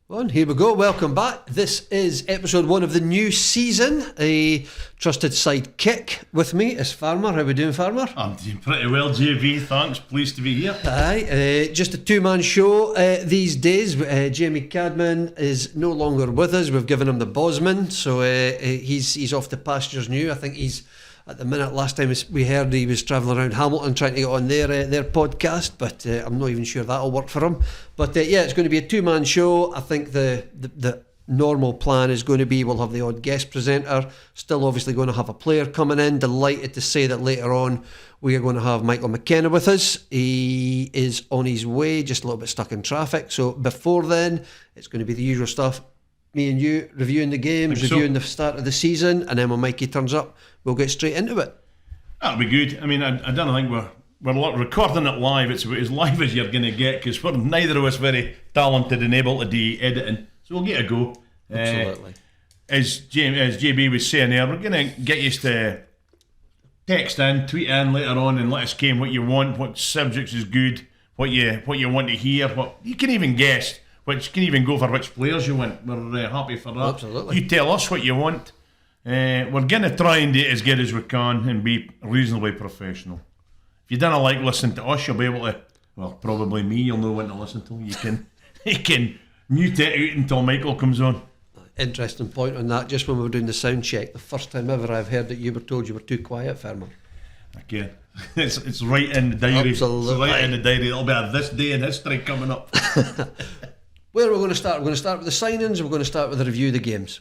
On, here we go, welcome back. This is episode 1 of the new season. A trusted sidekick with me is Farmer. How we doing, Farmer? I'm doing pretty well, JB, thanks, pleased to be here. Aye, just a two-man show these days. Jamie Cadman is no longer with us. We've given him the Bosman, so he's off to pastures new. I think he's, at the minute, last time we heard he was travelling around Hamilton trying to get on their podcast, but I'm not even sure that'll work for him. But yeah, it's going to be a two-man show. I think the normal plan is going to be we'll have the odd guest presenter, still obviously going to have a player coming in. Delighted to say that later on we are going to have Michael McKenna with us. He is on his way, just a little bit stuck in traffic. So before then, it's going to be the usual stuff. Me and you reviewing the games, reviewing the start of the season, and then when Mikey turns up, we'll get straight into it. That'll be good. I mean, I don't think we're recording it live. It's about as live as you're going to get, because we're neither of us very talented and able to do editing, so we'll get a go. Absolutely. As JB was saying there, we're going to get you to text in, tweet in later on, and let us know what you want, what subjects is good, what you want to hear. What you can even guess. Which can even go for which players you want. We're happy for that. Absolutely. You tell us what you want. We're going to try and do it as good as we can and be reasonably professional. If you don't like listening to us, you'll be able to, well, probably me, you'll know when to listen to. You can mute it out until Michael comes on. Interesting point on that. Just when we were doing the sound check, the first time ever I've heard that you were told you were too quiet, Farmer. Okay. It's right in the diary. Absolutely. It's right in the diary. It'll be a this day in history coming up. Where are we going to start? We're going to start with the signings, or we're going to start with the review of the games?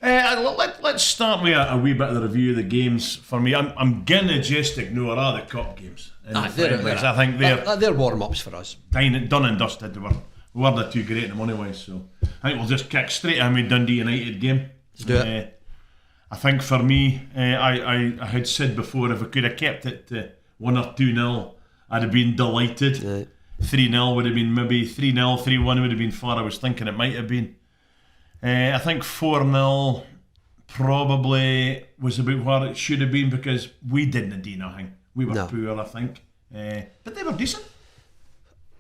Let's start with a wee bit of the review of the games. For me, I'm going to just ignore all the cup games. I think they're warm-ups for us. Done and dusted. We weren't too great in the money-wise, so I think we'll just kick straight in with Dundee United game. Let's do it. I think for me, I had said before, if we could have kept it to 1 or 2-0, I'd have been delighted. Right. 3-0 would have been maybe 3-0, 3-1 would have been far I was thinking it might have been. I think 4-0 probably was about where it should have been, because we didn't do nothing. We were poor, I think. But they were decent.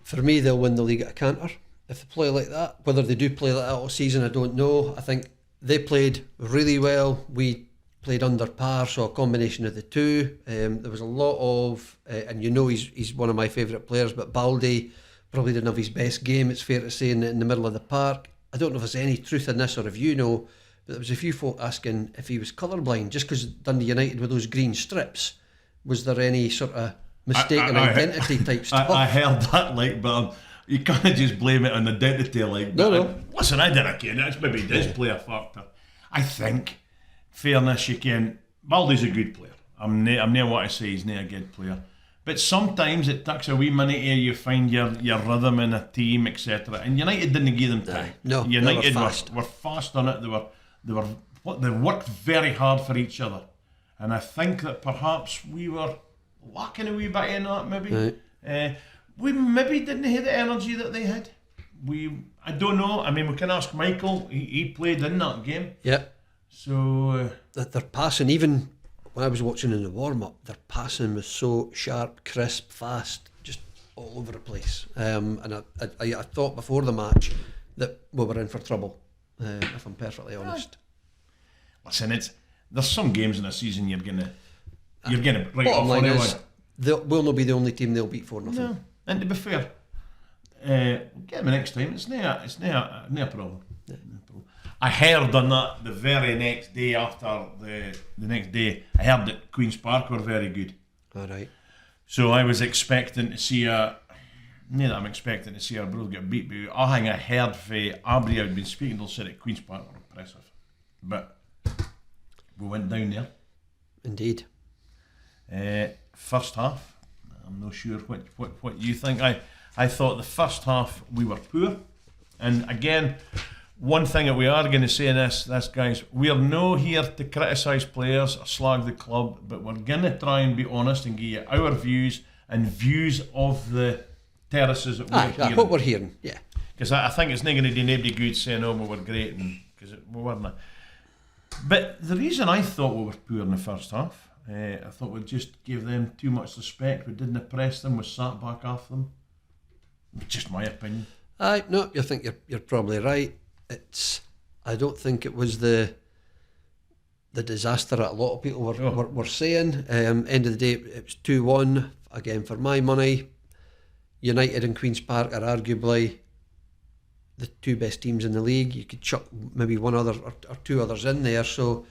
For me, they'll win the league at a canter if they play like that. Whether they do play like that all season, I don't know. I think they played really well. We played under par, so a combination of the two. There was a lot of, and you know he's one of my favourite players, but Baldy probably didn't have his best game, it's fair to say, in the middle of the park. I don't know if there's any truth in this, or if you know, but there was a few folk asking if he was colourblind, just because Dundee United with those green strips. Was there any sort of mistaken identity type stuff? I heard that, but you can't just blame it on identity, No. Listen, I didn't care. That's maybe does play a factor. I think, fairness, you can. Baldy's a good player. I'm not what I say he's not a good player, but sometimes it takes a wee minute ere you find your rhythm in a team, etc. And United didn't give them time. No, United were fast on it. They worked very hard for each other, and I think that perhaps we were lacking a wee bit in that. Maybe we maybe didn't have the energy that they had. I don't know. I mean, we can ask Michael. He played in that game. Yeah. So their passing, even when I was watching in the warm-up, their passing was so sharp, crisp, fast, just all over the place. And I thought before the match that we were in for trouble, if I'm perfectly honest. Listen, there's some games in a season you're gonna write off line anyone. is, we'll not be the only team they'll beat 4-0. No, and to be fair, get them next time. It's not a problem. Yeah. I heard on that the very next day after the next day, I heard that Queen's Park were very good. All right. So I was expecting to see I'm expecting to see Arbroath get beat, but I think I heard for Arbroath had been speaking, they'll say that Queen's Park were impressive. But we went down there. Indeed. First half, I'm not sure what you think. I thought the first half we were poor. And again, one thing that we are going to say in this guys, we're no here to criticise players or slag the club, but we're going to try and be honest and give you our views and views of the terraces that we're hearing. What we're hearing, yeah. Because I think it's not going to do anybody good saying, oh, we were great, because we weren't. But the reason I thought we were poor in the first half, I thought we just gave them too much respect. We didn't press them, we sat back off them. Just my opinion. No, you think you're probably right. I don't think it was the disaster that a lot of people were saying. End of the day, it was 2-1 again for my money. United and Queen's Park are arguably the two best teams in the league. You could chuck maybe one other or two others in there. So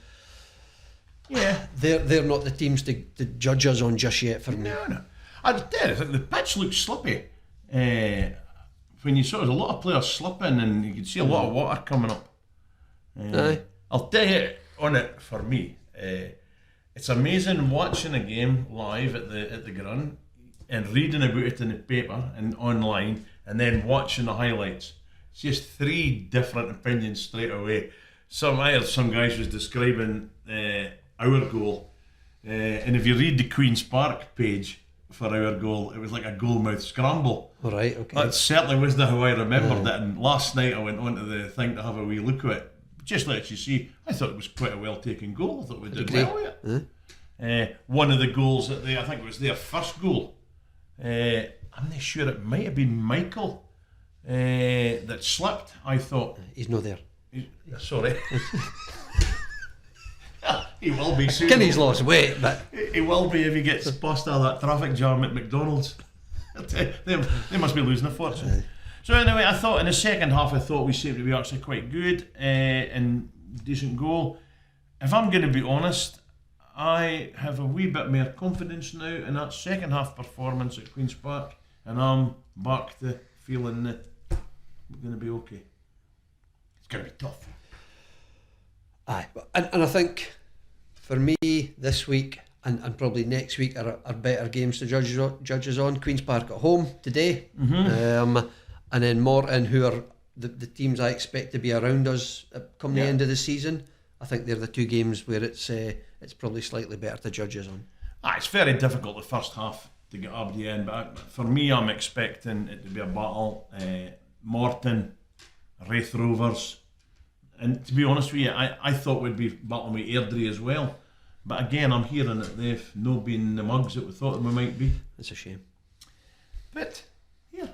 yeah, they're not the teams to judge us on just yet for me. No. I think the pitch looks slippy. When you saw there's a lot of players slipping and you could see a lot of water coming up. I'll tell you on it for me. It's amazing watching a game live at the ground and reading about it in the paper and online, and then watching the highlights. It's just three different opinions straight away. I heard some guys was describing our goal, and if you read the Queen's Park page for our goal, it was like a goalmouth scramble. All right, okay. That certainly wasn't how I remembered it. And last night I went onto the thing to have a wee look at it. Just let you see, I thought it was quite a well taken goal. I thought we did well with it. One of the goals that I think it was their first goal. I'm not sure, it might have been Michael that slipped. I thought he's not there. Sorry. He will be soon. Kenny's lost weight, but he will be if he gets past all that traffic jam at McDonald's. They must be losing a fortune. So anyway, I thought in the second half, I thought we seemed to be actually quite good and decent goal. If I'm going to be honest, I have a wee bit more confidence now in that second half performance at Queen's Park, and I'm back to feeling that we're going to be okay. It's going to be tough. Aye, and I think for me this week and probably next week are better games to judge us on. Queen's Park at home today, and then Morton, who are the teams I expect to be around us come the end of the season. I think they're the two games where it's probably slightly better to judge us on. It's very difficult the first half to get up the end, but for me I'm expecting it to be a battle. Morton, Wraith Rovers, and to be honest with you, I thought we'd be battling with Airdrie as well, but again I'm hearing that they've not been the mugs that we thought we might be. It's a shame, but yeah,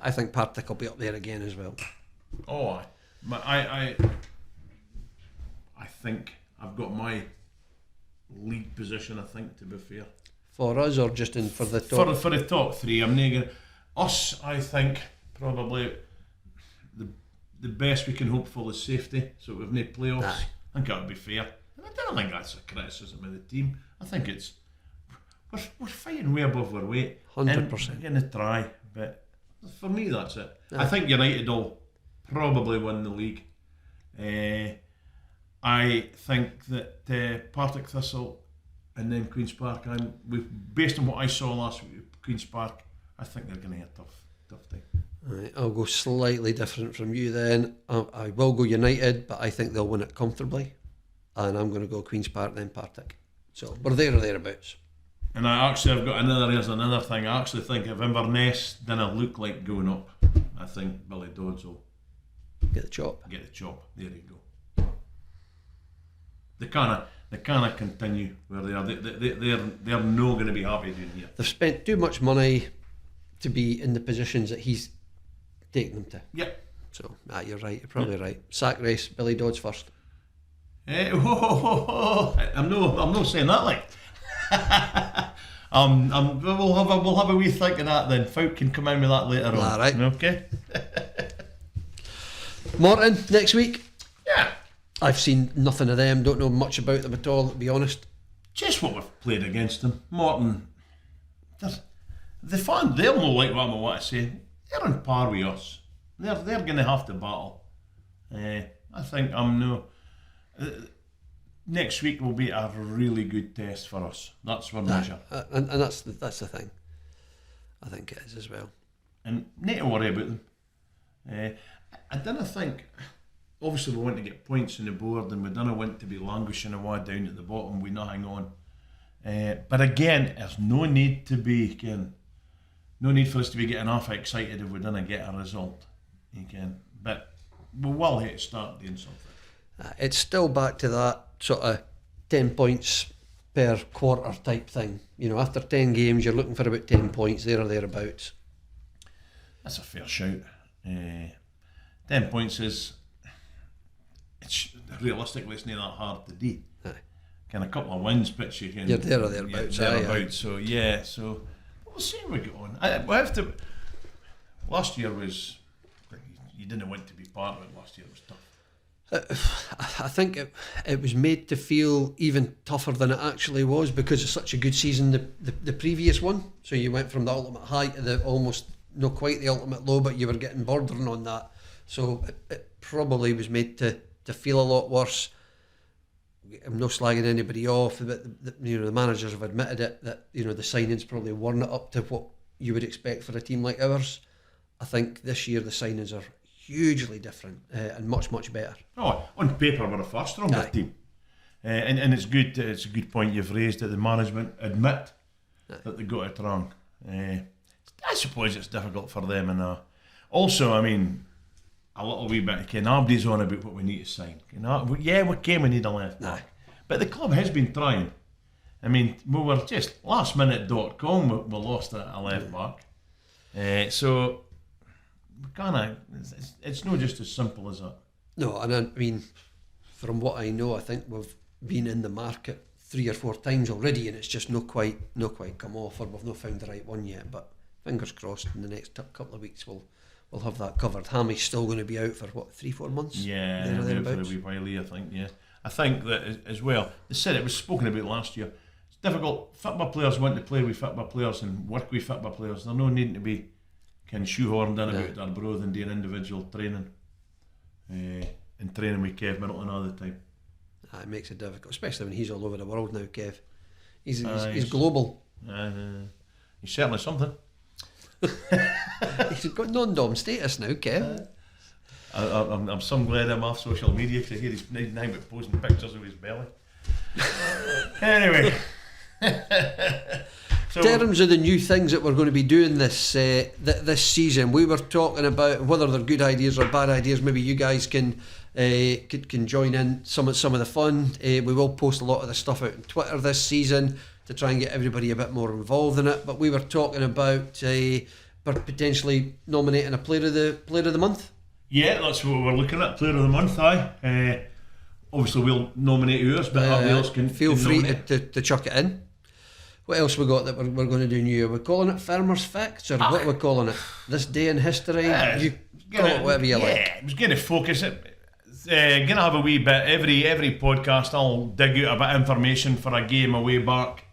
I think Partick will be up there again as well. I think I've got my league position, I think, to be fair. For us or just for the top? For the top three, I'm negative. Us, I think, probably the best we can hope for is safety, so we've no playoffs. I think that would be fair. And I don't think that's a criticism of the team. I think it's we're fighting way above our weight. 100%. We're going to try, but for me that's it. I think United will probably win the league. I think that Partick Thistle and then Queen's Park, based on what I saw last week at Queen's Park, I think they're going to have a tough time. Right, I'll go slightly different from you then. I will go United, but I think they'll win it comfortably. And I'm going to go Queen's Park, then Partick. So we're there or thereabouts. And I've got another thing. I actually think if Inverness didn't look like going up, I think Billy Dodds will get the chop. There you go. They can't continue where they are. They're not going to be happy doing here. They've spent too much money to be in the positions that he's taking them to. Yeah. So you're right. You're probably right. Sack race. Billy Dodds first. I'm not saying that like. We'll have a wee think of that then. Folk can come in with that later on. All right. Okay. Morton next week. Yeah. I've seen nothing of them. Don't know much about them at all, to be honest. Just what we've played against them. Morton, the fan, they'll know like what I want to say. They're on par with us. They're going to have to battle. I think next week will be a really good test for us. That's our measure. And that's the thing. I think it is as well. And need to worry about them. I didn't think. Obviously, we want to get points on the board, and we don't want to be languishing away down at the bottom with nothing on. But again, there's no need for us to be getting half excited if we don't get a result. But we will have to start doing something. It's still back to that sort of 10 points per quarter type thing. You know, after 10 games, you're looking for about 10 points there or thereabouts. That's a fair shout. 10 points it's realistically it's not that hard to do. Kind of a couple of wins, but you're there or thereabouts. So we'll see how we get on. We have to. Last year was, you didn't want to be part of it. Last year was tough. I think it was made to feel even tougher than it actually was because of such a good season the previous one. So you went from the ultimate high to the almost not quite the ultimate low, but you were getting bordering on that. So it probably was made to feel a lot worse. I'm not slagging anybody off, but the managers have admitted it that the signings probably weren't up to what you would expect for a team like ours. I think this year the signings are hugely different and much better. Oh, on paper we're a far stronger team, and it's good. It's a good point you've raised that the management admit that they got it wrong. I suppose it's difficult for them, and also, I mean, a little wee bit. Nobody's on about what we need to sign. We need a left back, but the club has been trying. I mean, we were just lastminute.com. We lost a left back, so we kind of. It's not just as simple as that. No, and I mean, from what I know, I think we've been in the market 3 or 4 times already, and it's just not quite come off, or we've not found the right one yet. But fingers crossed, in the next couple of weeks we'll have that covered. Hammy's still going to be out for what, 3-4 months? Yeah, out for a wee while, I think. Yeah, I think that as well. They said it was spoken about last year. It's difficult. Football players want to play with football players and work with football players. There's no needing to be shoehorned in about Arbroath and doing individual training and training with Kev Middleton all the time. It makes it difficult, especially when he's all over the world now. Kev, he's global. He's certainly something. He's got non-dom status now, Kev. I'm so glad I'm off social media because I hear he's now but posting pictures of his belly. Anyway, so, in terms of the new things that we're going to be doing this season, we were talking about whether they're good ideas or bad ideas. Maybe you guys can join in some of the fun. We will post a lot of the stuff out on Twitter this season to try and get everybody a bit more involved in it. But we were talking about potentially nominating a player of the month. Yeah, that's what we're looking at. Player of the month, obviously we'll nominate yours, but everybody else can feel free to chuck it in. What else we got that we're going to do new? Are we calling it Farmers Facts, or what are we calling it? This day in history? You call it whatever you like. Yeah, I was going to focus it. Going to have a wee bit every podcast. I'll dig out a bit of information for a game away back,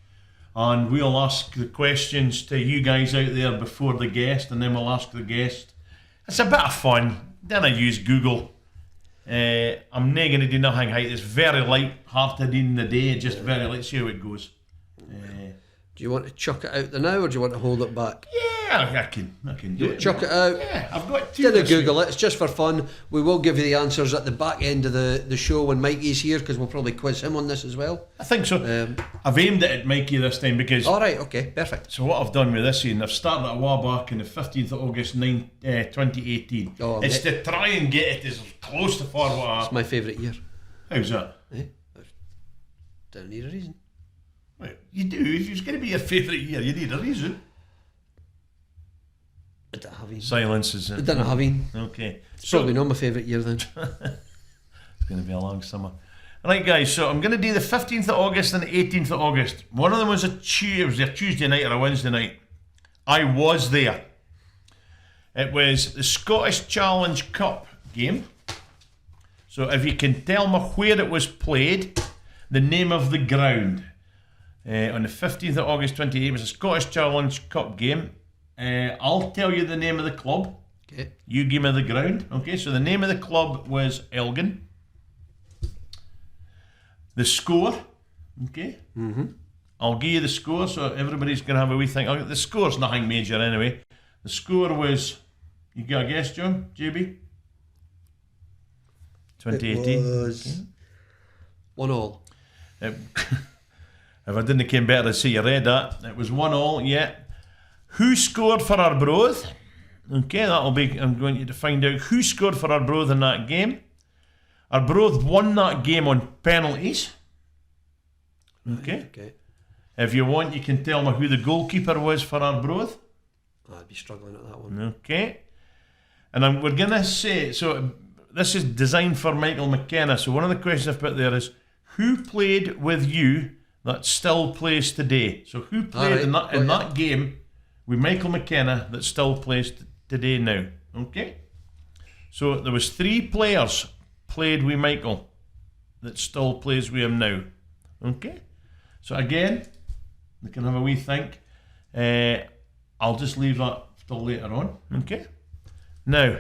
and we'll ask the questions to you guys out there before the guest, and then we'll ask the guest. It's a bit of fun. Then I use Google. I'm not going to do nothing height. It's very light-hearted in the day. Just very light. See how it goes. Do you want to chuck it out there now, or do you want to hold it back? Yeah, I can do it. Chuck it out. Yeah, I've got to. Didn't Google it. It's just for fun. We will give you the answers at the back end of the show when Mikey's here, because we'll probably quiz him on this as well. I think so. I've aimed it at Mikey this time because. All right. Okay. Perfect. So what I've done with this season, I've started at a while back on the 15th of August 2018. It's to try and get it as close to forward. It's my favourite year. How's that? Don't need a reason. Well, you do. If it's going to be your favourite year, you need a reason. I don't have any. Silence is it. I don't have any. Okay. It's probably not my favourite year then. It's going to be a long summer. Right, guys, so I'm going to do the 15th of August and the 18th of August. One of them was a Tuesday night or a Wednesday night. I was there. It was the Scottish Challenge Cup game. So if you can tell me where it was played, the name of the ground. On the 15th of August 2018 was a Scottish Challenge Cup game. I'll tell you the name of the club. Okay. You give me the ground. Okay, so the name of the club was Elgin. The score. Okay. Mm-hmm. I'll give you the score so everybody's going to have a wee thing. The score's nothing major anyway. The score was, you got a guess, John? JB? 2018. It was 1-1. If I didn't came better to see you read that. It was 1-1, yeah. Who scored for Arbroath? Okay, that'll be, I'm going you to find out who scored for Arbroath in that game. Arbroath won that game on penalties. Okay. If you want, you can tell me who the goalkeeper was for Arbroath. I'd be struggling at that one. Okay. And we're going to say, so this is designed for Michael McKenna. So one of the questions I've put there is, who played with you that still plays today? So who played in that game with Michael McKenna that still plays today now? Okay? So there was 3 players played with Michael that still plays with him now. Okay? So again, we can have a wee think. I'll just leave that till later on. Okay? Now,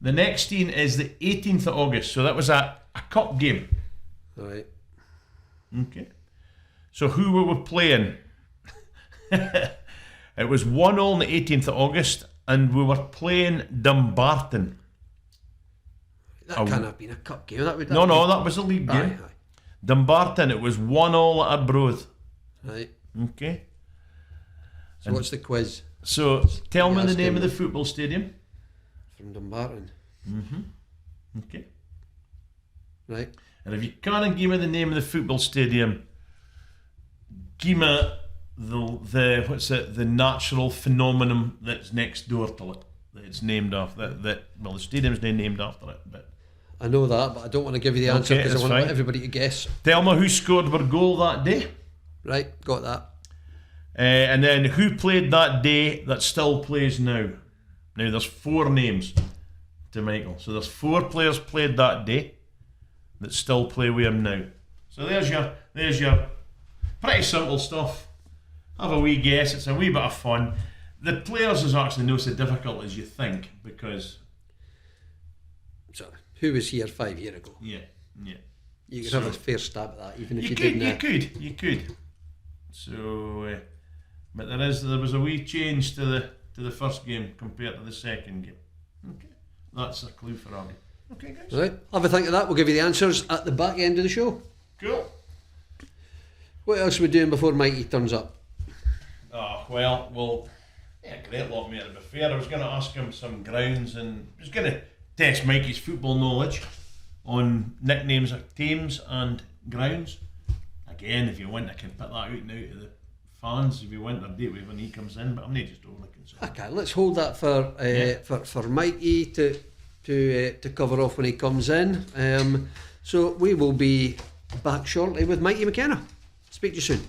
the next team is the 18th of August. So that was a cup game. Right. Okay. So who were we playing? It was 1-1 on the 18th of August, and we were playing Dumbarton. That can't have been a cup game. No, that was a league game. Aye. Dumbarton, it was 1-1 at Arbroath. Right. Okay. So what's the quiz? So tell me the name of the football stadium. From Dumbarton. Okay. Right. And if you can't give me the name of the football stadium, give me the natural phenomenon that's next door to it, that it's named after. The stadium's named after it. But I know that, but I don't want to give you the answer because I want everybody to guess. Tell me who scored our goal that day. Right, got that. And then who played that day that still plays now. Now there's 4 names to Michael. So there's 4 players played that day that still play with him now. So there's your pretty simple stuff. Have a wee guess. It's a wee bit of fun. The players is actually not so difficult as you think, because so who was here 5 years ago? Yeah. You could have a fair stab at that, even if you didn't. You could. So, but there was a wee change to the first game compared to the second game. Okay, that's a clue for Abby. Okay, guys. Right, have a think of that. We'll give you the answers at the back end of the show. Cool. What else are we doing before Mikey turns up? Oh, well, yeah, great lot, mate. To be fair, I was going to ask him some grounds, and I was going to test Mikey's football knowledge on nicknames of teams and grounds. Again, if you want, I can put that out now to the fans if you want their date when he comes in, but I'm not just overly concerned. Okay, let's hold that for Mikey to cover off when he comes in. So we will be back shortly with Mikey McKenna. Speak to you soon.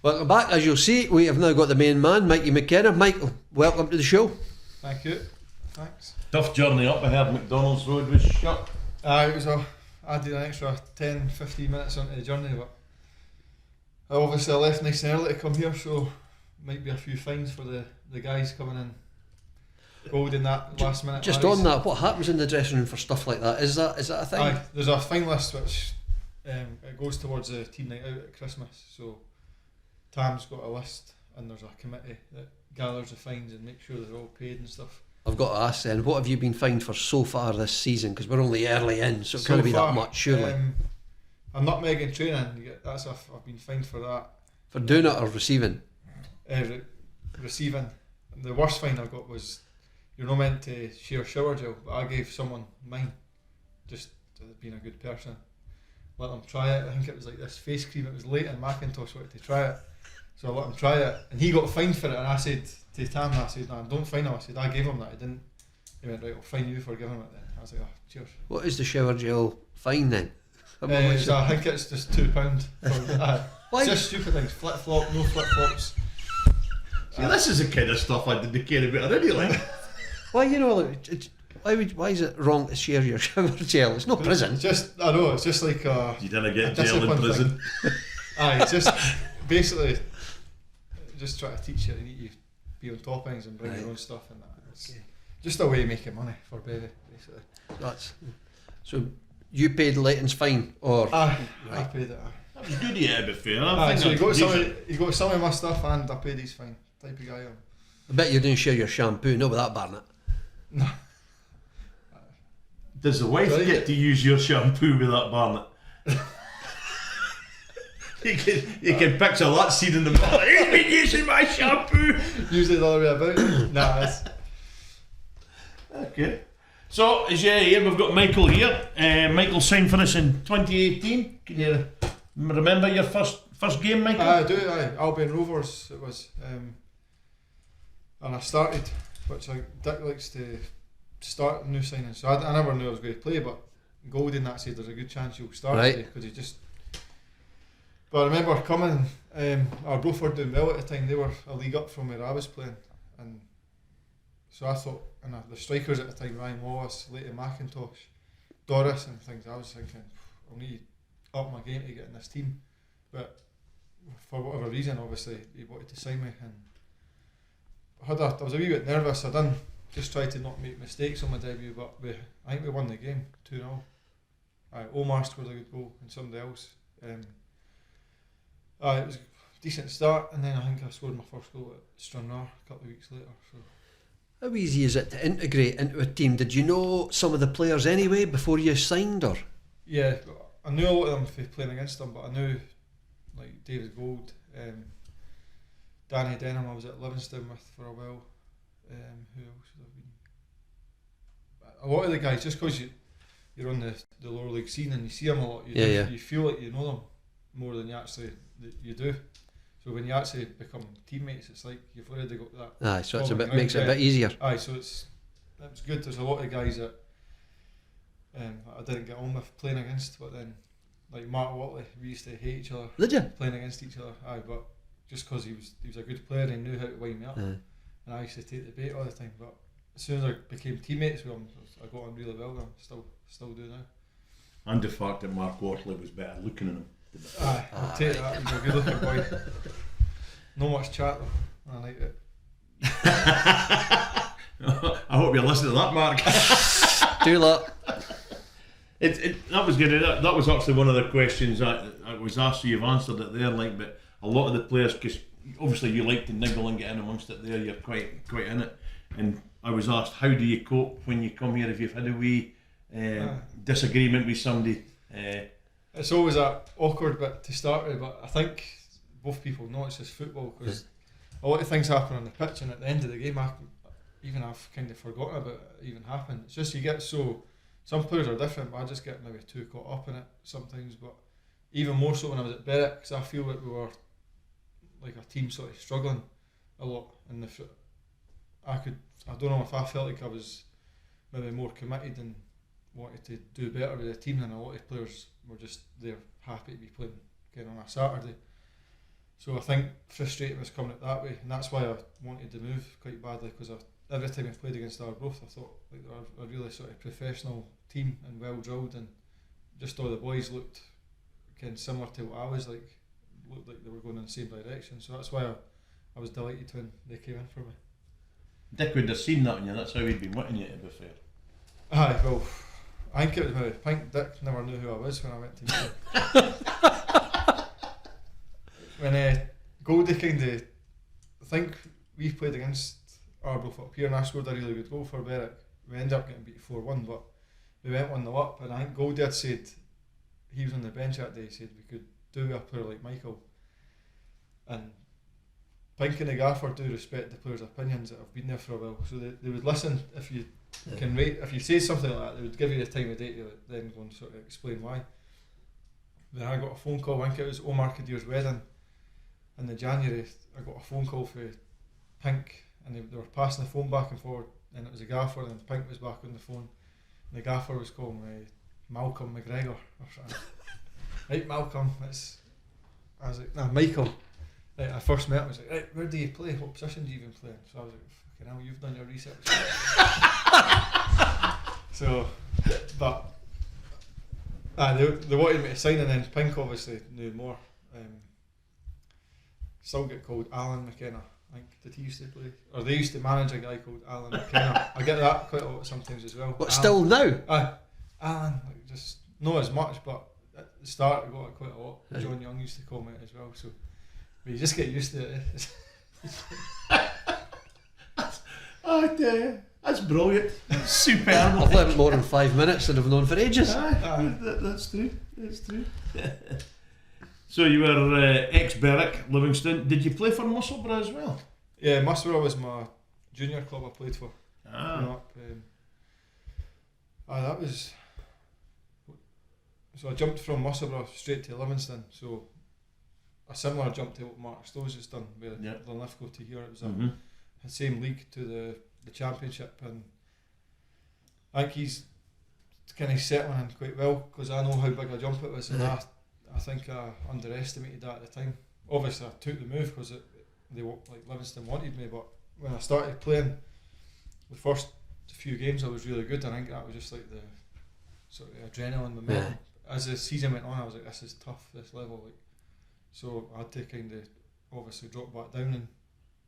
Welcome back. As you'll see, we have now got the main man, Mikey McKenna. Michael, welcome to the show. Thank you. Thanks. Tough journey up. I heard McDonald's Road was shut. It was I did an extra 10-15 minutes onto the journey, but I obviously left nice and early to come here, so might be a few fines for the guys coming in gold in that last minute. Just on that, what happens in the dressing room for stuff like that? Is that a thing? There's a fine list which it goes towards the team night out at Christmas, so Tam's got a list and there's a committee that gathers the fines and makes sure they're all paid and stuff. I've got to ask then, what have you been fined for so far this season? Because we're only early in, so it can't be that much, surely. I'm not making training. I've been fined for that. For doing it or receiving? Receiving. The worst fine I got was you're not meant to share shower gel, but I gave someone mine, just being a good person. Let them try it. I think it was like this face cream. It was late and Macintosh wanted to try it, so I let him try it, and he got fined for it. And I said to Tam, I said, "No, don't fine him." I said, "I gave him that. He didn't." He went, "Right, I'll fine you for giving him it." Then I was like, "Oh, cheers." What is the shower gel fine then? So I think it's just £2 for it's just stupid things. Flip flop, no flip flops. See, this is the kind of stuff I didn't care about already. Like, why why is it wrong to share your shower gel? It's no prison. I know, it's just like you didn't get jail in prison. It's just basically just try to teach you. You need to be on top things and bring your own stuff and that. It's just a way of making money for baby, basically. So you paid Leighton's fine, or I paid it. That was good, yeah, to be fair. So you got some of my stuff and I paid his fine. Type of guy I'm. I bet you didn't share your shampoo. No, with that Barnett. No. Does the wife get to use your shampoo with that Barnett? you can picture that scene in the middle. He's been using my shampoo. Usually the other way about. Nah, it's okay. So as you hear, we've got Michael here. Michael signed for us in 2018. Can you remember your first game, Michael? I do. Albion Rovers. It was, and I started, which Dick likes to start new signings. So I never knew I was going to play, but Goldie and that said there's a good chance you'll start Right. today because he just. But I remember coming, Arbroath were doing well at the time. They were a league up from where I was playing, and so I thought, and the strikers at the time, Ryan Wallace, Leighton McIntosh, Doris, and things. I was thinking, I'll need to up my game to get in this team, but for whatever reason, obviously he wanted to sign me, and I was a wee bit nervous. I done just tried to not make mistakes on my debut, but I think we won the game 2-0. Omar scored a good goal and somebody else. It was a decent start, and then I think I scored my first goal at Stranraer a couple of weeks later. So. How easy is it to integrate into a team? Did you know some of the players anyway before you signed, or? Yeah, I knew a lot of them for playing against them, but I knew like David Gold, Danny Denham I was at Livingston with for a while. Who else would have been? A lot of the guys, just because you're on the lower league scene and you see them a lot, you feel like you know them more than you do. So when you actually become teammates, it's like you've already got that. So it's makes it a bit easier. So it was good. There's a lot of guys that I didn't get on with playing against, but then like Mark Watley, we used to hate each other. Did you? Playing against each other. But just because he was a good player and he knew how to wind me up, and I used to take the bait all the time. But as soon as I became teammates with him, I got on really well with him. Still do now. And the fact that Mark Watley was better looking than him. I'll take that. He's a good looking boy. No much chat though. I like it. I hope you're listening to that, Mark. Do that. That was good. That was actually one of the questions I was asked, so you've answered it there. Like, but a lot of the players, because obviously you like to niggle and get in amongst it there, you're quite in it. And I was asked, how do you cope when you come here if you've had a wee disagreement with somebody? It's always that awkward bit to start with, but I think both people know it's just football, because a lot of things happen on the pitch, and at the end of the game, I've kind of forgotten about it even happened. It's just you get some players are different, but I just get maybe too caught up in it sometimes. But even more so when I was at Berwick, because I feel like we were like a team sort of struggling a lot. And I don't know if I felt like I was maybe more committed and wanted to do better with the team than a lot of players were just there happy to be playing again on a Saturday. So I think frustrating was coming out that way, and that's why I wanted to move quite badly, because every time I played against Arbroath, I thought like they were a really sort of professional team and well drilled, and just all the boys looked kind of similar to what I was like, looked like they were going in the same direction. So that's why I was delighted when they came in for me. Dick would have seen that in you. That's how he'd been wanting you, to be fair. Well, I think it was maybe Pink Dick never knew who I was when I went to meet him. When Goldie kind of, I think we played against Arbroath up here, and I scored a really good goal for Berwick. We ended up getting beat 4-1, but we went 1-0 up, and I think Goldie had said, he was on the bench that day, he said we could do a player like Michael. And Pink and the gaffer do respect the players' opinions that have been there for a while, so they would listen if you can rate. If you say something like that, they would give you the time of day to then go and sort of explain why. Then I got a phone call, I think it was Omar Kadir's wedding in the January. I got a phone call for Pink, and they were passing the phone back and forward, and it was a gaffer, and Pink was back on the phone, and the gaffer was calling me Malcolm McGregor or something. Right, Malcolm, I was like, nah, Michael. Right, I first met him, I was like, right, where do you play? What position do you even play in? So I was like, fucking hell, you've done your research. So, but they wanted me to sign, and then Pink obviously knew more. Still get called Alan McKenna. I think, did he used to play? Or they used to manage a guy called Alan McKenna. I get that quite a lot sometimes as well. What, still now? Alan, like, just not as much, but at the start I got it quite a lot. John Young used to call me it as well, so but you just get used to it. That's brilliant. Superb. I've learned more in 5 minutes than I've known for ages. That's true. That's true. So you were ex-Berwick, Livingston. Did you play for Musselburgh as well? Yeah, Musselburgh was my junior club I played for. That was. So I jumped from Musselburgh straight to Livingston. So a similar jump to what Mark Stowe's has done, where Linlithgow to here. It was the same league to the championship, and I think he's kind of settling in quite well, because I know how big a jump it was, and I think I underestimated that at the time. Obviously I took the move because Livingston wanted me, but when I started playing the first few games I was really good, and I think that was just like the sort of adrenaline momentum. As the season went on I was like, this is tough, this level, like, so I had to kind of obviously drop back down and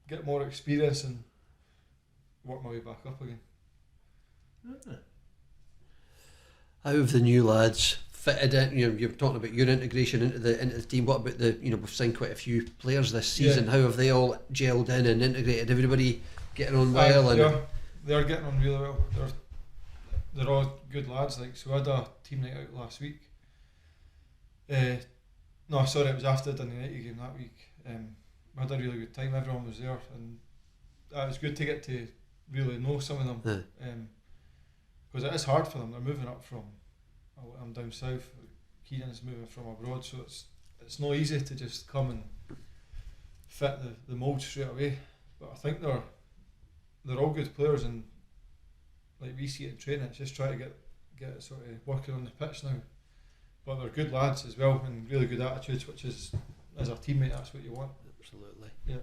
get more experience and work my way back up again. How have the new lads fitted in? You're talking about your integration into the team. What about we've signed quite a few players this season. How have they all gelled in and integrated? Everybody getting on well? They're getting on really well. They're all good lads. Like, so I had a team night out last week. No, sorry, it was after the Dundee United game that week. I had a really good time. Everyone was there, and it was good to get to really know some of them. Because it is hard for them. They're moving up from, I'm down south. Keenan's moving from abroad, so it's not easy to just come and fit the mould straight away. But I think they're all good players, and like we see it in training, it's just trying to get it sort of working on the pitch now. But they're good lads as well, and really good attitudes, which is, as a teammate, that's what you want. Absolutely. Yeah.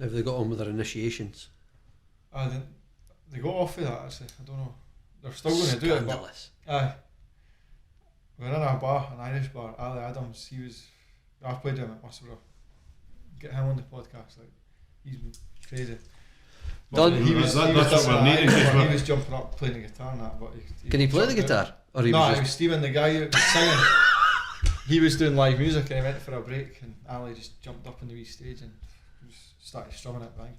Have they got on with their initiations? They got off with that actually. I don't know. They're still going to do it. But, we're in a bar, an Irish bar. Ali Adams, I've played him at Musselburgh. Get him on the podcast. Like, he's crazy. Done. He was jumping up playing the guitar and that. But can he play the guitar? Or he was Stephen, the guy who was singing. He was doing live music, and he went for a break, and Ali just jumped up on the wee stage and started strumming it. Bank.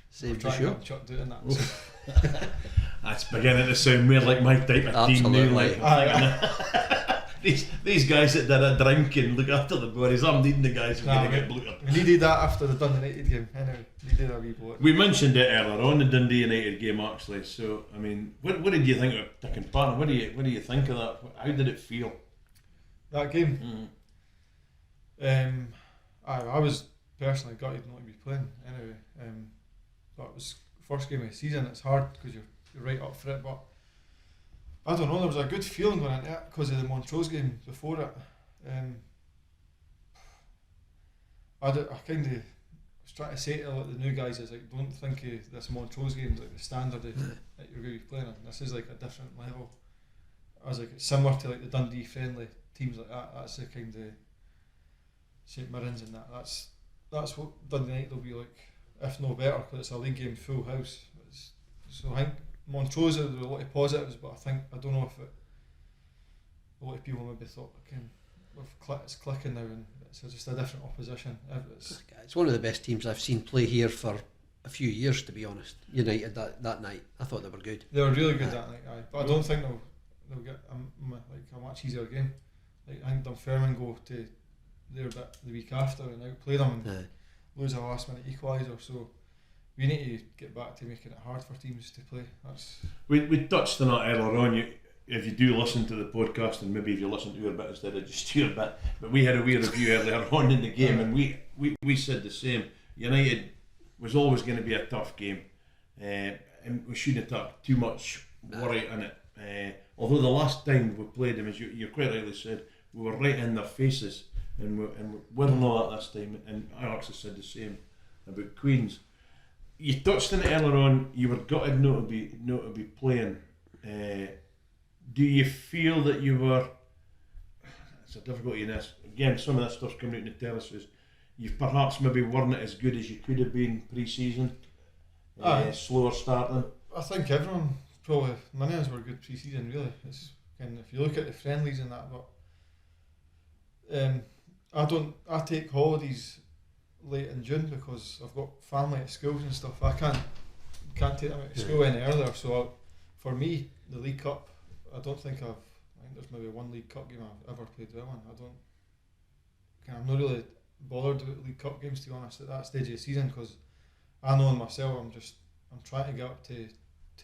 Save the show. Chuck doing that. That's beginning to sound more like my type of team now. Like, these guys that did a drink and look after the bodies. I'm needing the guys who are going to get bloated. We needed that after the Dundee United game. Anyway, needed a wee bloat. We mentioned it earlier on, the Dundee United game actually. So I mean, what did you think of taking part? What do you think of that? How did it feel? That game. I was personally gutted not to be playing anyway. But it was first game of the season. It's hard because you're right up for it, but I don't know, there was a good feeling going into it because of the Montrose game before it. I kind of was trying to say to the new guys, is like, don't think of this Montrose game as like the standard that you're going to be playing on. This is like a different level. I was like, it's similar to like the Dundee friendly teams like that. That's the kind of St Mirren's and that. That's what Dundee United will be like, if no better, because it's a league game full house. So I think Montrose, there were a lot of positives, but I don't know if a lot of people maybe thought, it's clicking now and it's just a different opposition. It's one of the best teams I've seen play here for a few years, to be honest. United that night, I thought they were good. They were really good that night, but I don't think they'll get a much easier game. Like, I think Dunfermline go to their bit the week after and outplay them and lose a last minute equaliser, so we need to get back to making it hard for teams to play. We touched on that earlier on. If you do listen to the podcast, and maybe if you listen to your bit instead of just your bit, but we had a wee review earlier on in the game, and we said the same. United was always going to be a tough game, and we shouldn't have took too much worry in it. Although the last time we played them, as you quite rightly said, we were right in their faces, and we're not at this time. And I actually said the same about Queens. You touched on it earlier on. You were gutted not to be playing. Do you feel that you were? It's a difficulty in this. Again, some of that stuff's coming out in the terraces. You perhaps maybe weren't as good as you could have been pre-season. Slower starting. I think everyone probably, many of us were good pre-season. Really, it's kind of, if you look at the friendlies and that, but I take holidays late in June because I've got family at schools and stuff. I can't take them out of school any earlier. So for me, the League Cup, I think there's maybe one League Cup game I've ever played well in. I'm not really bothered with League Cup games, to be honest, at that stage of the season, because I know in myself I'm trying to get up to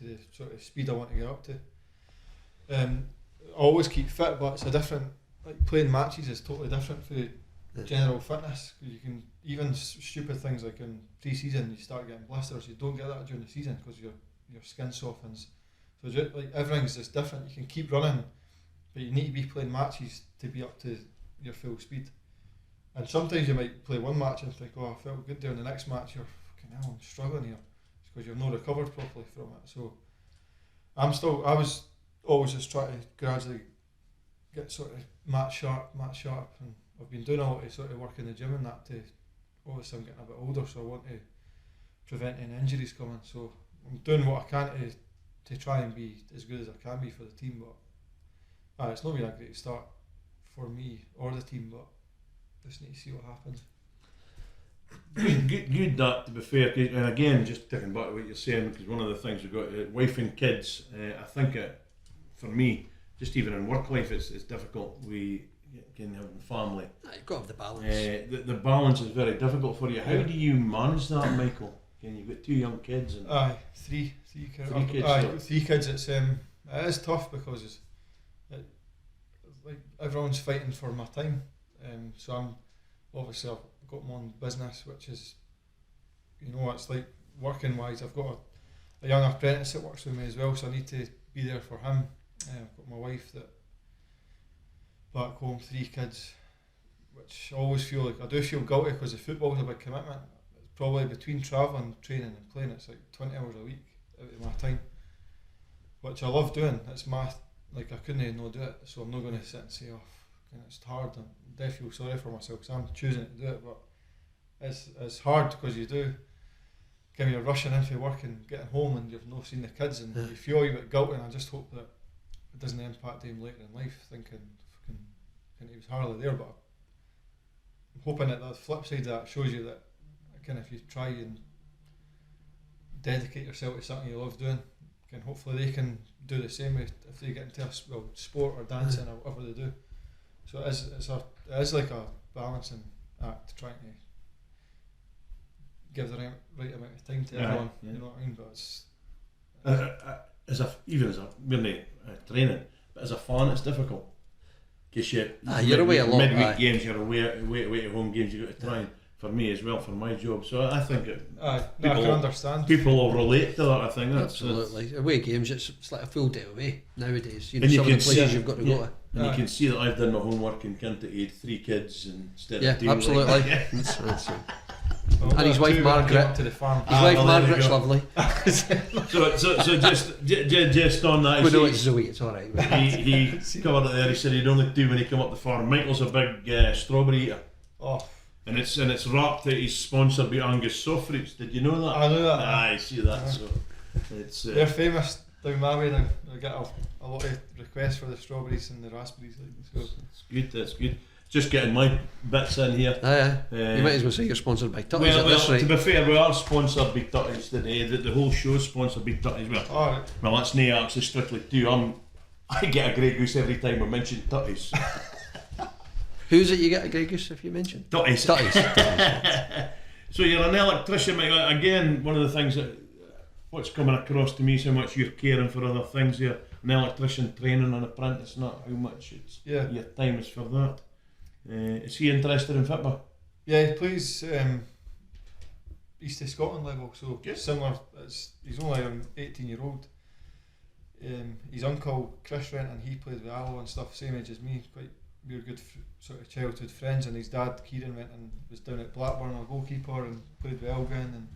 the sort of speed I want to get up to. I always keep fit, but it's a different, like playing matches is totally different for the general fitness, because you can, even stupid things like in pre-season you start getting blisters, you don't get that during the season because your skin softens. So just, like, everything's just different. You can keep running, but you need to be playing matches to be up to your full speed. And sometimes you might play one match and think, oh, I felt good there, and the next match you're, fucking hell, I'm struggling here. It's because you've not recovered properly from it. So I was always just trying to gradually get sort of match sharp, and I've been doing a lot of sort of work in the gym and that to, obviously I'm getting a bit older, so I want to prevent any injuries coming. So I'm doing what I can to try and be as good as I can be for the team, but it's not been a great start for me or the team, but just need to see what happens. Good that, to be fair, and again, just taking back to what you're saying, because one of the things we've got, wife and kids, I think for me, just even in work life, it's difficult. We can have a family. You've got to have the balance. The balance is very difficult for you. How do you manage that, Michael? You've got 2 young kids. And three kids. Three kids. It's it is tough because like everyone's fighting for my time. So I'm obviously, I've got my own business, which is, it's like working wise. I've got a young apprentice that works with me as well, so I need to be there for him. I've got my wife that back home, 3 kids, which I always feel like I do feel guilty because the football's a big commitment. It's probably between travelling, training and playing, it's like 20 hours a week out of my time, which I love doing. It's my, like, I couldn't not do it, so I'm not going to sit and say, oh, it's hard. I definitely feel sorry for myself because I'm choosing to do it, but it's hard because you do you're rushing into work and getting home and you've not seen the kids and you feel a bit guilty, and I just hope that it doesn't impact him later in life thinking he was hardly there. But I'm hoping that the flip side of that shows you that if you try and dedicate yourself to something you love doing, hopefully they can do the same if they get into sport or dancing or whatever they do. So it is like a balancing act, trying to give the right amount of time to everyone. You know what I mean? But it's even as a really training, but as a fan, it's difficult because you're away a lot. Midweek games, you're away at home games. You got to try. And for me as well, for my job. So I think I can understand. People will relate to that. I think absolutely. Away games, it's like a full day away nowadays. And some of the places you've got to go to. And you can see that I've done my homework and can't eat 3 kids instead of 2. Absolutely. Like that's and his wife Margaret. To the farm. His wife Margaret's lovely. so just on that. We know it's Zoe. It's all right. He covered it there. He said he'd only do when he come up the farm. Michael's a big strawberry eater. Oh. And it's wrapped that he's sponsored by Angus Soft Fruits. Did you know that? I know that. I see that. So it's they're famous down my way now. I get a lot of requests for the strawberries and the raspberries. So it's good. That's good. Just getting my bits in here. You might as well say you're sponsored by Tutties. Well, to be fair, we are sponsored by Tutties today. The whole show's sponsored by Tutties. Well, that's not actually strictly too. I get a Grey Goose every time we mention Tutties. Who's it you get a Grey Goose if you mention? Tutties. So you're an electrician, Mike. Again, one of the things that what's coming across to me is how much you're caring for other things. You're an electrician training an apprentice, not how much your time is for that. Is he interested in football? Yeah, he plays East of Scotland level, so similar. He's only an 18-year-old. His uncle Chris went and he played with Allo and stuff, same age as me. We were good sort of childhood friends, and his dad Kieran went and was down at Blackburn, a goalkeeper, and played with Elgin and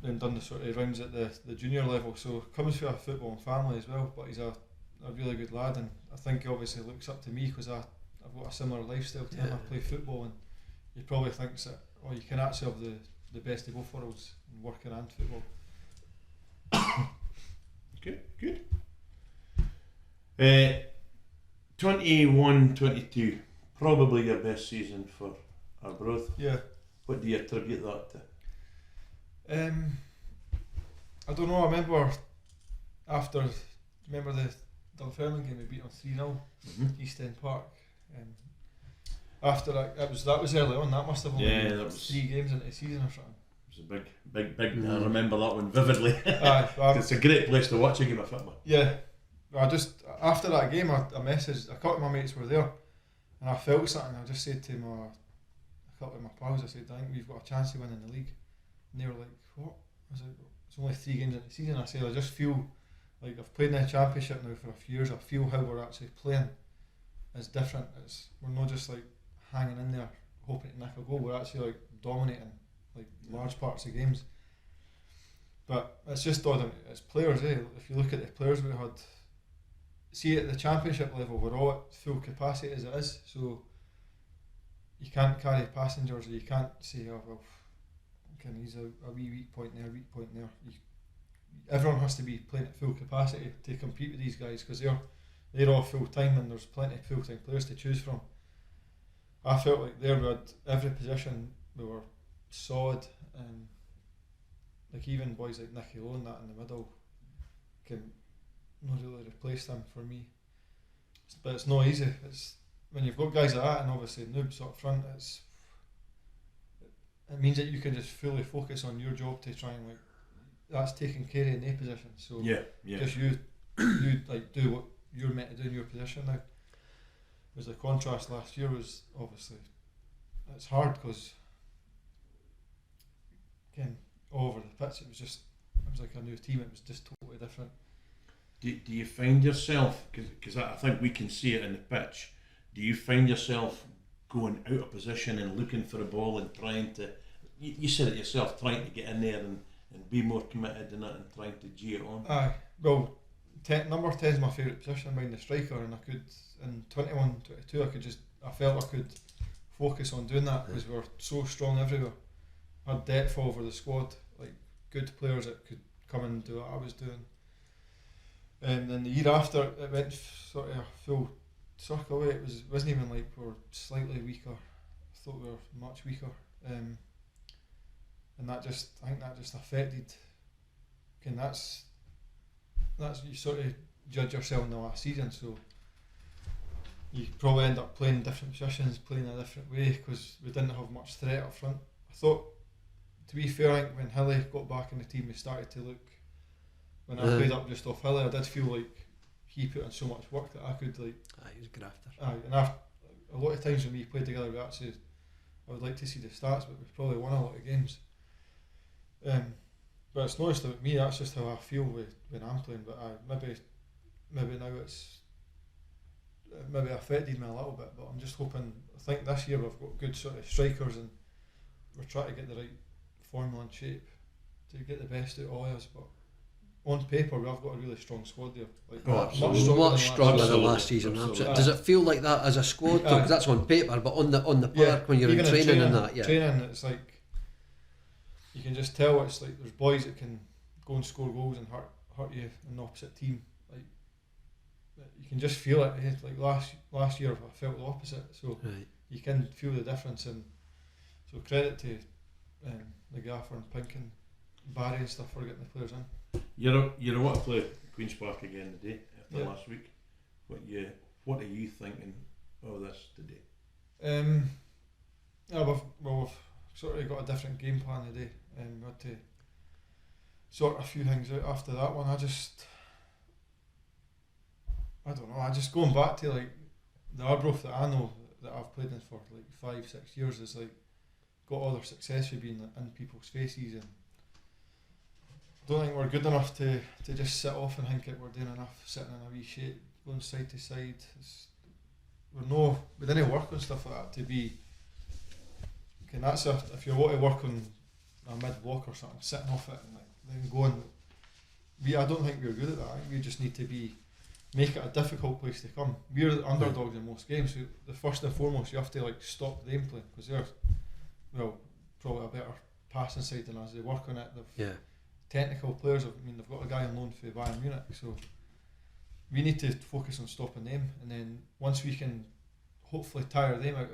then done the sort of rounds at the junior level. So comes from a football family as well, but he's a really good lad, and I think he obviously looks up to me because I've got a similar lifestyle to him. I play football, and he probably thinks that you can actually have the best of both worlds, working and football. Good. 21-22, probably your best season for Arbroath. Yeah. What do you attribute that to? I don't know. I remember the Dunfermline game we beat on 3-0, East End Park. After that was early on. That must have only been 3 games into the season or something. It was a big. I remember that one vividly. It's a great place to watch a game of football. Yeah. After that game, I messaged a couple of my mates were there, and I felt something. I just said to a couple of my pals, I said, I think we've got a chance of winning the league. And they were like, what? I was like, it's only 3 games into the season. I said, I like I've played in the Championship now for a few years. I feel how we're actually playing is different. We're not just like hanging in there hoping to nick a goal. We're actually like dominating like large parts of games. But it's just odd. It's players, If you look at the players we had, see at the Championship level, we're all at full capacity as it is. So you can't carry passengers, or you can't say, oh well, okay, he's a wee weak point there, everyone has to be playing at full capacity to compete with these guys, because they're all full time and there's plenty of full time players to choose from. I felt like there we had every position, we were solid, and like even boys like Nicky Lowe and that in the middle can not really replace them for me. But it's not easy. It's when you've got guys like that, and obviously noobs up front, it means that you can just fully focus on your job to try and like that's taking care of in their position. So just you like do what you're meant to do in your position now. Whereas the contrast last year was obviously it's hard because again all over the pitch it was like a new team. It was just totally different. Do you find yourself, because I think we can see it in the pitch, do you find yourself going out of position and looking for a ball and trying to, you said it yourself, trying to get in there and be more committed in it and trying to G it on? Aye, well, number 10 is my favourite position behind the striker, and I could, in 21, 22, I felt I could focus on doing that because we were so strong everywhere. Had depth all over the squad, like good players that could come and do what I was doing. And then the year after, it went sort of a full circle way. It wasn't even like we were slightly weaker. I thought we were much weaker, and I think that just affected. And that's you sort of judge yourself in the last season, so you probably end up playing different positions, playing a different way because we didn't have much threat up front. I thought, to be fair, I think when Hilly got back in the team, we started to look. When I played up just off Hilly, I did feel like he put in so much work that I could like. He was a grafter. And a lot of times when we played together, I would like to see the stats, but we've probably won a lot of games. But it's not just about me. That's just how I feel when I'm playing. But maybe now it's maybe affected me a little bit. But I'm just hoping. I think this year we've got good sort of strikers, and we're trying to get the right formula and shape to get the best out of all of us. But on paper, we've got a really strong squad there. Like much stronger than last season. Absolutely. Does it feel like that as a squad? Because that's on paper, but on the park when you're in training and that, training, it's like you can just tell. It's like there's boys that can go and score goals and hurt you in the opposite team. Like you can just feel it. Like last year, I felt the opposite. So you can feel the difference. And so credit to the gaffer and Pink and Barry and stuff for getting the players in. You're what to play Queen's Park again today after last week. What are you thinking of this today? We've sort of got a different game plan today, and we had to sort a few things out after that one. I don't know. I just going back to like the Arbroath that I know that I've played in for like 5-6 years is like got all their success for being in people's faces, and I don't think we're good enough to just sit off and think that we're doing enough, sitting in a wee shape, going side to side. We didn't work on stuff like that to be. Okay, that's if you want to work on a mid block or something, sitting off it and then going. I don't think we're good at that. I think we just need to make it a difficult place to come. We're the underdogs in most games. So the first and foremost, you have to stop them playing because they're probably a better passing side than us. They work on it. Technical players. They've got a guy on loan for Bayern Munich, so we need to focus on stopping them. And then once we can hopefully tire them out,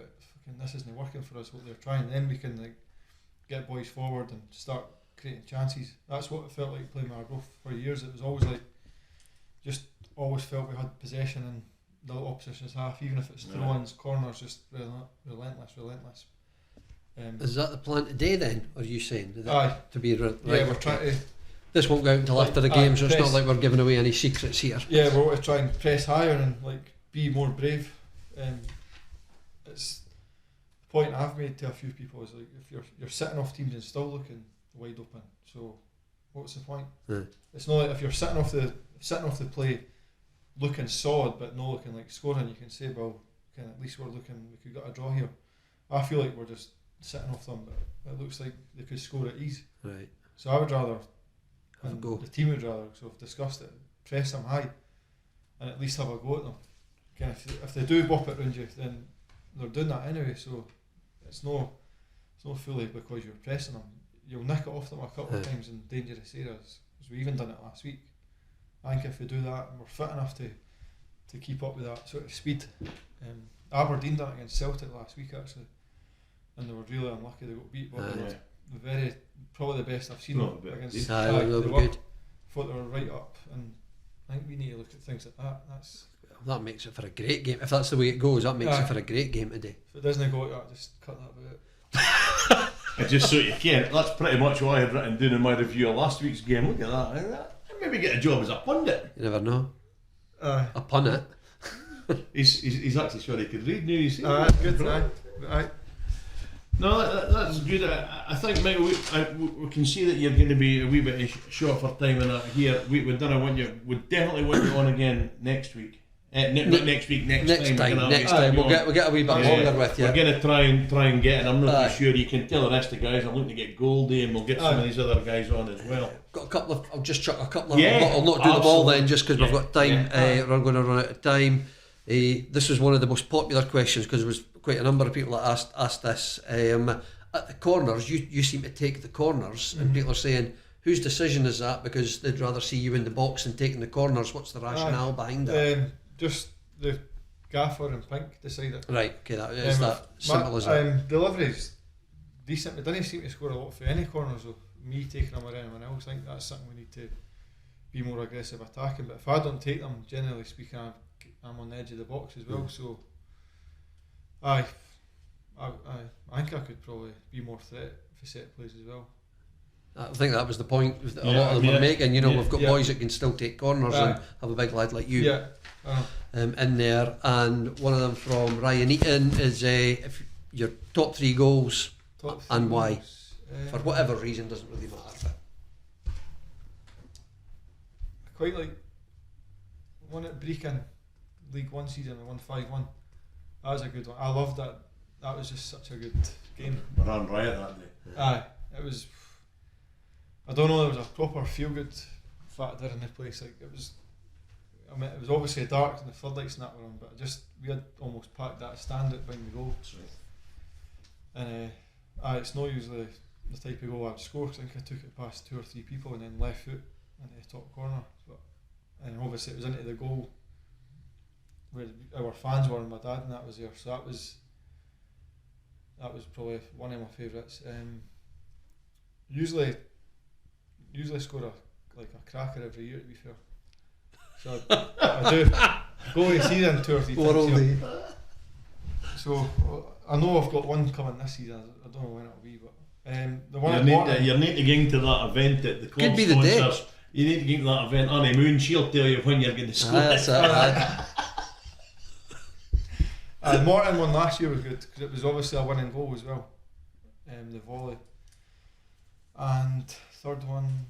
this isn't working for us. What they're trying, then we can get boys forward and start creating chances. That's what it felt like playing Arbroath for years. It was always just always felt we had possession in the opposition's half, even if it's throw-ins, corners, just relentless. Is that the plan today then, or are you saying to be right? Yeah, we're trying to. This won't go out until after the game, so it's not like we're giving away any secrets here. Yeah, we're going to try and press higher and be more brave. It's the point I've made to a few people is if you're sitting off teams and still looking wide open, so what's the point? Yeah. It's not like if you're sitting off the play, looking solid but not looking like scoring. You can say, well, at least we could get a draw here. I feel like we're just sitting off them, but it looks like they could score at ease. Right. So I would rather, Have a and go. the team would rather, so I've discussed it, press them high and at least have a go at them. Again, if they do bop it round you, then they're doing that anyway, so it's not fully because you're pressing them. You'll nick it off them a couple of times in dangerous areas, as we even done it last week. I think if we do that and we're fit enough to keep up with that sort of speed. Aberdeen done it against Celtic last week actually, and they were really unlucky. They got beat, but they were probably the best I've seen them against. They were good. Thought they were right up, and I think we need to look at things like that. That makes it for a great game. If that's the way it goes, that makes it for a great game today. If it doesn't go like that, just cut that bit out. Just so you can. That's pretty much what I had written down in my review of last week's game. Look at that. Maybe get a job as a pundit. You never know. A pundit. He's actually sure he could read news. Good. Aye. No, that's good. I think, Michael, we can see that you're going to be a wee bit short for time in that here. We definitely want you on again next week. Next time. We'll get a wee bit longer with you. We're going to try and get, and I'm not too sure. You can tell the rest of the guys. I'm looking to get Goldie, and we'll get some of these other guys on as well. Got a couple of. I'll just chuck a couple of. I'll not do them all then, just because we've got time. We're going to run out of time. This was one of the most popular questions because there was quite a number of people that asked this. At the corners, you seem to take the corners, and people are saying, whose decision is that? Because they'd rather see you in the box than taking the corners. What's the rationale behind that? Just the gaffer and Pink decided. Right, okay, that is that simple as that. Delivery's decent. We didn't seem to score a lot for any corners, so me taking them or anyone else. I think that's something we need to be more aggressive attacking. But if I don't take them, generally speaking, I'm on the edge of the box as well. So I think I could probably be more threat for set plays as well. I think that was the point that a lot of them were making. We've got boys that can still take corners and have a big lad like you in there. And one of them from Ryan Eaton is if your top three goals and why. For whatever reason, doesn't really matter. I quite like one at Brecon League 1 season, I won 5-1. That was a good one. I loved that. That was just such a good game. We ran riot that day. Aye, it was. I don't know. There was a proper feel-good factor in the place. Like it was. I mean, it was obviously dark and the floodlights and that were on, but we had almost packed that stand out behind the goal. And it's not usually the type of goal I'd score. Cause I think I took it past 2 or 3 people and then left foot into the top corner. And obviously it was into the goal where our fans were and my dad and that was there. So that was probably one of my favourites. Usually score a cracker every year, to be fair. So I do go to season 2 or 3 times. So I know I've got one coming this season. I don't know when it'll be, but the one you need to get into that event at the club could be the sponsors. day. You need to get into that event. Annie Moon, she'll tell you when you're going to score. Morton one last year was good because it was obviously a winning goal as well. The volley. And third one.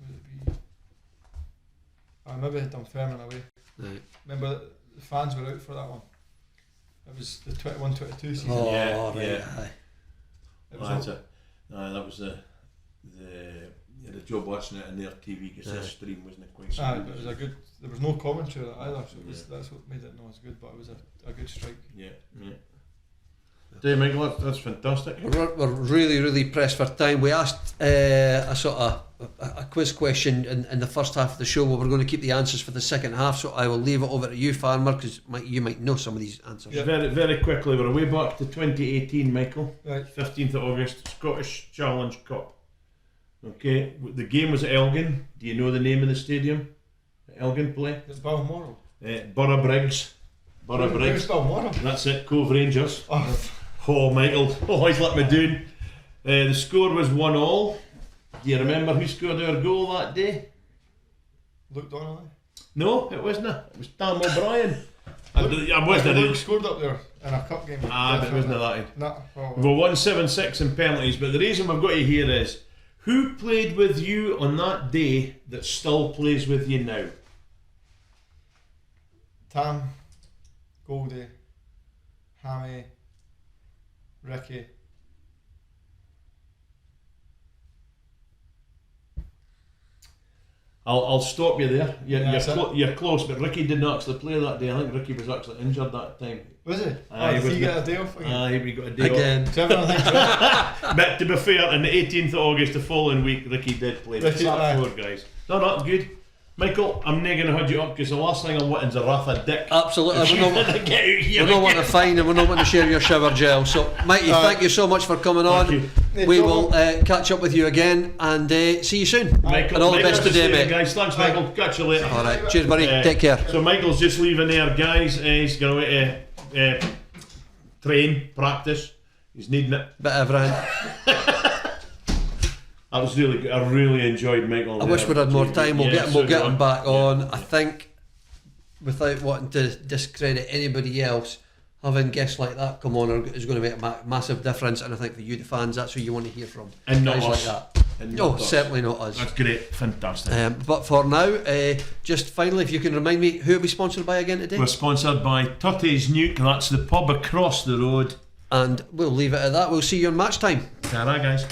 Would it be? Maybe Dunfermline away. Right. Remember the fans were out for that one. It was the 21-22 season. Oh, yeah. It was that was the job watching it in their TV because their stream wasn't quite so good. But it was a good. There was no commentary on it either, so that's what made it not as good. But it was a good strike. Yeah. Dave Michael, that's fantastic. We're really, really pressed for time. We asked a sort of a quiz question in the first half of the show, but we're going to keep the answers for the second half, so I will leave it over to you, Farmer, because you might know some of these answers. Yeah. Very, very quickly, we're way back to 2018, Michael. Right. 15th of August, Scottish Challenge Cup. Okay, the game was at Elgin. Do you know the name of the stadium? Elgin play? It's Balmoral. Borough Briggs. Where's Balmoral? That's it, Cove Rangers. Oh, Michael, he's let me down. The score was 1-1. Do you remember who scored our goal that day? Luke Donnelly? No, it wasn't. It was Dan O'Brien. I wasn't. Luke scored up there in a cup game. But it wasn't that. Nah, We've 1-7-6 in penalties, but the reason we've got you here is who played with you on that day that still plays with you now? Tam, Goldie, Hammy, Ricky. I'll stop you there. Yeah, You're close, but Ricky didn't actually play that day. I think Ricky was actually injured that time. Was he? Aye, Did he get a day off again? We got a day Again. off. But to be fair, on the 18th of August, the following week, Ricky did play. Ricky, Poor guys. No, not good. Michael, I'm not going to hold you up because the last thing I'm wanting is a wrath of dick. Absolutely. We're We're not wanting to fine and we're not wanting to share your shower gel. So, Mikey, thank you so much for coming on. you. We will catch up with you again and see you soon. Michael, and all the best Michael's today, just mate. guys. Thanks, Michael. Catch you later. All right. Cheers, buddy. Take care. So Michael's just leaving there, guys. He's going to train, practice. He's needing it. Bit of everything. That was really good. I really enjoyed Michael. I wish we'd had more time. We'll get him back on. Yeah. I think, without wanting to discredit anybody else, having guests like that come on is going to make a massive difference. And I think for you, the fans, that's who you want to hear from. And not guys us. like that. And No, not us. certainly not us. That's great. Fantastic. But for now, just finally, if you can remind me, who are we sponsored by again today? We're sponsored by Tutty's Nuke. That's the pub across the road. And we'll leave it at that. We'll see you on match time. Ta-ra, guys.